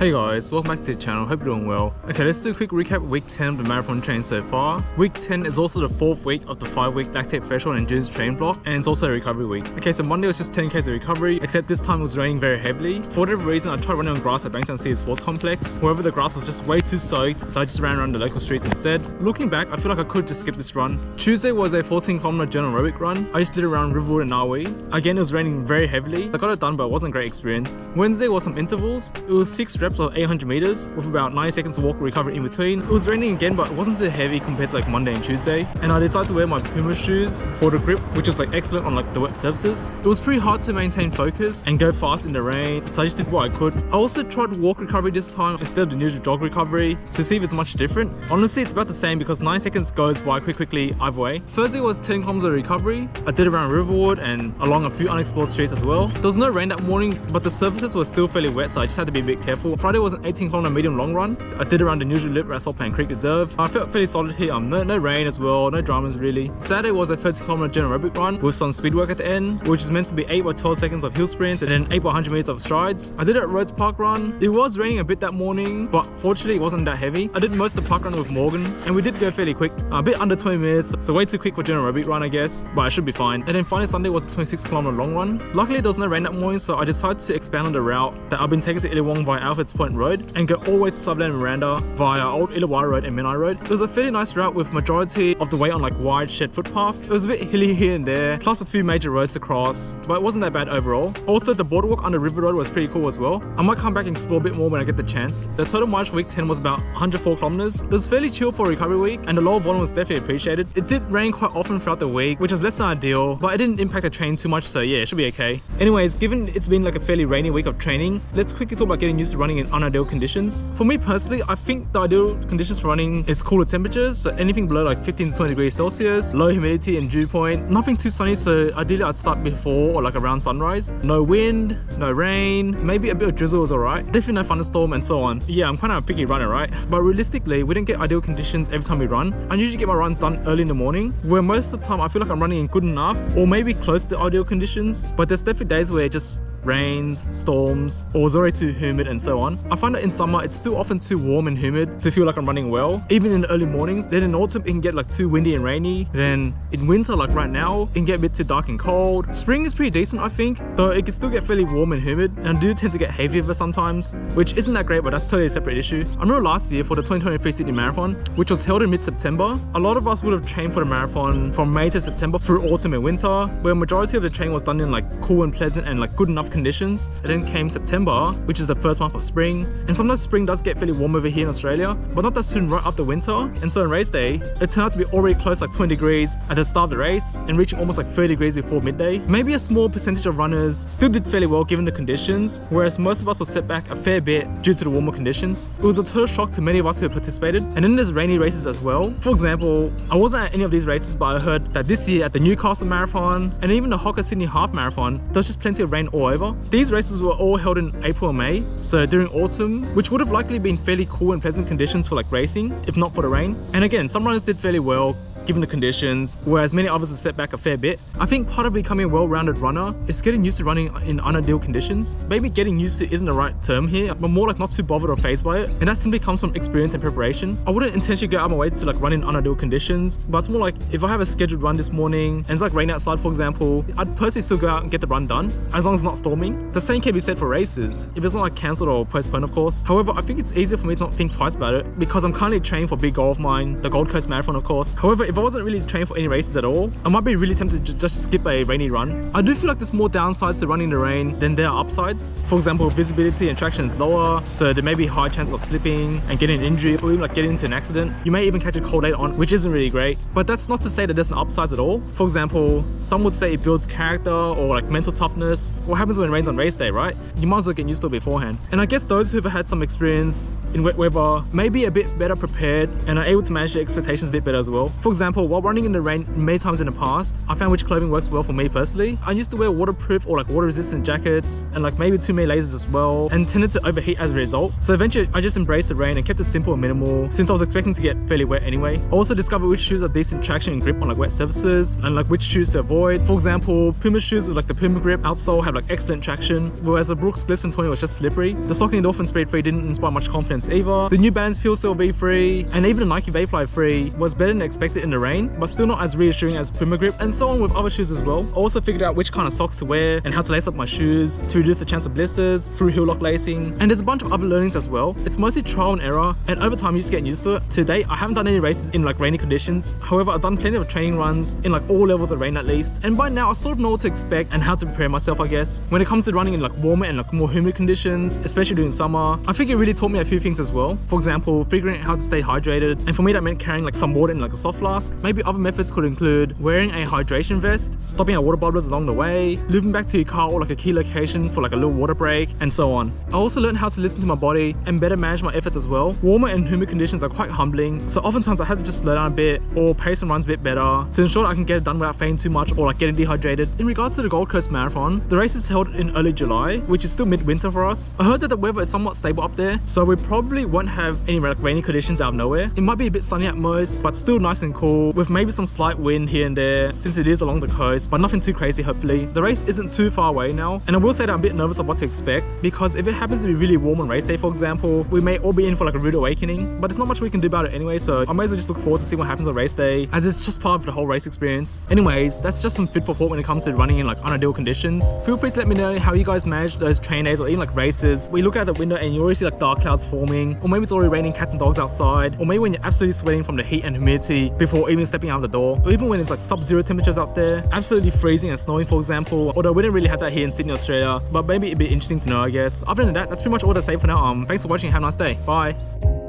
Hey guys, welcome back to the channel, hope you're doing well. Okay, let's do a quick recap of week 10 of the marathon training so far. Week 10 is also the 4th week of the 5-week lactate threshold and endurance training block, and it's also a recovery week. Okay, so Monday was just 10Ks of recovery, except this time it was raining very heavily. For whatever reason, I tried running on grass at Bankstown City Sports Complex. However, the grass was just way too soaked, so I just ran around the local streets instead. Looking back, I feel like I could just skip this run. Tuesday was a 14km general aerobic run. I just did it around Riverwood and Naui. Again, it was raining very heavily. I got it done, but it wasn't a great experience. Wednesday was some intervals. It was 6 reps of 800 meters with about 90 seconds to walk recovery in between. It was raining again, but it wasn't too heavy compared to like Monday and Tuesday. And I decided to wear my Puma shoes for the grip, which is like excellent on like the wet surfaces. It was pretty hard to maintain focus and go fast in the rain, so I just did what I could. I also tried walk recovery this time instead of the usual jog recovery to see if it's much different. Honestly, it's about the same because 9 seconds goes by quickly either way. Thursday was 10 kilometers of recovery. I did around Riverwood and along a few unexplored streets as well. There was no rain that morning, but the surfaces were still fairly wet, so I just had to be a bit careful. Friday was an 18km medium long run. I did around the usual lip Rasselpan Creek Reserve. I felt fairly solid here. No rain as well, no dramas really. Saturday was a 30km general aerobic run with some speed work at the end, which is meant to be 8 by 12 seconds of hill sprints and then 8 by 100 meters of strides. I did it at Rhodes Park Run. It was raining a bit that morning, but fortunately it wasn't that heavy. I did most of the park run with Morgan, and we did go fairly quick, a bit under 20 minutes, so way too quick for general aerobic run I guess, but I should be fine. And then finally Sunday was a 26km long run. Luckily there was no rain that morning, so I decided to expand on the route that I've been taking to Illawong via Alfred's Point Road and go all the way to Sutherland and Miranda via Old Illawarra Road and Menai Road. It was a fairly nice route with majority of the way on like wide shed footpath. It was a bit hilly here and there, plus a few major roads to cross, but it wasn't that bad overall. Also, the boardwalk on the River Road was pretty cool as well. I might come back and explore a bit more when I get the chance. The total mileage for week 10 was about 104 kilometers. It was fairly chill for a recovery week, and the lower volume was definitely appreciated. It did rain quite often throughout the week, which is less than ideal, but it didn't impact the train too much, so yeah, it should be okay. Anyways, given it's been like a fairly rainy week of training, let's quickly talk about getting used to running in unideal conditions. For me personally, I think the ideal conditions for running is cooler temperatures, so anything below like 15 to 20 degrees Celsius, low humidity and dew point, nothing too sunny, so ideally I'd start before or like around sunrise. No wind, no rain, maybe a bit of drizzle is alright, definitely no thunderstorm and so on. Yeah, I'm kind of a picky runner, right? But realistically, we don't get ideal conditions every time we run. I usually get my runs done early in the morning, where most of the time I feel like I'm running in good enough or maybe close to ideal conditions, but there's definitely days where it just rains, storms, or it's already too humid and so on. I find that in summer it's still often too warm and humid to feel like I'm running well, even in the early mornings. Then in autumn it can get like too windy and rainy. Then in winter, like right now, it can get a bit too dark and cold. Spring is pretty decent I think, though it can still get fairly warm and humid, and I do tend to get hay fever sometimes, which isn't that great, but that's totally a separate issue. I remember last year for the 2023 Sydney Marathon, which was held in mid-September, a lot of us would have trained for the marathon from May to September through autumn and winter, where majority of the training was done in like cool and pleasant and like good enough conditions. And then came September, which is the first month of spring, and sometimes spring does get fairly warm over here in Australia, but not that soon right after winter. And so on race day, it turned out to be already close like 20 degrees at the start of the race and reaching almost like 30 degrees before midday. Maybe a small percentage of runners still did fairly well given the conditions, whereas most of us were set back a fair bit due to the warmer conditions. It was a total shock to many of us who participated. And then there's rainy races as well. For example, I wasn't at any of these races, but I heard that this year at the Newcastle Marathon and even the Hocker Sydney Half Marathon, there's just plenty of rain all over. These races were all held in April and May, so during autumn, which would have likely been fairly cool and pleasant conditions for like racing, if not for the rain. And again, some runners did fairly well given the conditions, whereas many others are set back a fair bit. I think part of becoming a well-rounded runner is getting used to running in unideal conditions. Maybe getting used to isn't the right term here, but more like not too bothered or fazed by it, and that simply comes from experience and preparation. I wouldn't intentionally go out of my way to like run in unideal conditions, but it's more like if I have a scheduled run this morning and it's like rain outside for example, I'd personally still go out and get the run done as long as it's not storming. The same can be said for races, if it's not like cancelled or postponed of course. However, I think it's easier for me to not think twice about it because I'm currently trained for a big goal of mine, the Gold Coast Marathon of course. However, if I wasn't really trained for any races at all, I might be really tempted to just skip a rainy run. I do feel like there's more downsides to running in the rain than there are upsides. For example, visibility and traction is lower, so there may be high chances of slipping and getting an injury or even like getting into an accident. You may even catch a cold later on, which isn't really great. But that's not to say that there's no upsides at all. For example, some would say it builds character or like mental toughness. What happens when it rains on race day, right? You might as well get used to it beforehand. And I guess those who've had some experience in wet weather may be a bit better prepared and are able to manage their expectations a bit better as well. For example, while running in the rain many times in the past, I found which clothing works well for me personally. I used to wear waterproof or like water resistant jackets and like maybe too many layers as well, and tended to overheat as a result. So eventually I just embraced the rain and kept it simple and minimal since I was expecting to get fairly wet anyway. I also discovered which shoes are decent traction and grip on like wet surfaces and like which shoes to avoid. For example, Puma shoes with like the Puma grip outsole have like excellent traction, whereas the Brooks Glisten 20 was just slippery. The Saucony Dolphin Speed 3 didn't inspire much confidence either. The New Balance Fuel Cell V3 and even the Nike Vaporfly 3 was better than expected in the rain, but still not as reassuring as Puma grip, and so on with other shoes as well. I also figured out which kind of socks to wear and how to lace up my shoes to reduce the chance of blisters through heel lock lacing, and there's a bunch of other learnings as well. It's mostly trial and error, and over time you just get used to it. To date, I haven't done any races in like rainy conditions. However, I've done plenty of training runs in like all levels of rain at least, and by now I sort of know what to expect and how to prepare myself, I guess. When it comes to running in like warmer and like more humid conditions, especially during summer, I think it really taught me a few things as well. For example, figuring out how to stay hydrated, and for me that meant carrying like some water in like a soft flask. Maybe other methods could include wearing a hydration vest, stopping at water bottlers along the way, looping back to your car or like a key location for like a little water break, and so on. I also learned how to listen to my body and better manage my efforts as well. Warmer and humid conditions are quite humbling, so oftentimes I had to just slow down a bit or pace some runs a bit better to ensure that I can get it done without fading too much or like getting dehydrated. In regards to the Gold Coast Marathon, the race is held in early July, which is still midwinter for us. I heard that the weather is somewhat stable up there, so we probably won't have any like rainy conditions out of nowhere. It might be a bit sunny at most, but still nice and cool, with maybe some slight wind here and there since it is along the coast, but nothing too crazy hopefully. The race isn't too far away now, and I will say that I'm a bit nervous of what to expect, because if it happens to be really warm on race day, for example, we may all be in for like a rude awakening, but there's not much we can do about it anyway, so I may as well just look forward to see what happens on race day, as it's just part of the whole race experience. Anyways, that's just some food for thought when it comes to running in like unideal conditions. Feel free to let me know how you guys manage those train days or even like races where you look out the window and you already see like dark clouds forming, or maybe it's already raining cats and dogs outside, or maybe when you're absolutely sweating from the heat and humidity before even stepping out of the door, or even when it's like sub-zero temperatures out there, absolutely freezing and snowing for example, although we didn't really have that here in Sydney, Australia, but maybe it'd be interesting to know, I guess. Other than that, that's pretty much all to say for now. Thanks for watching, have a nice day, bye.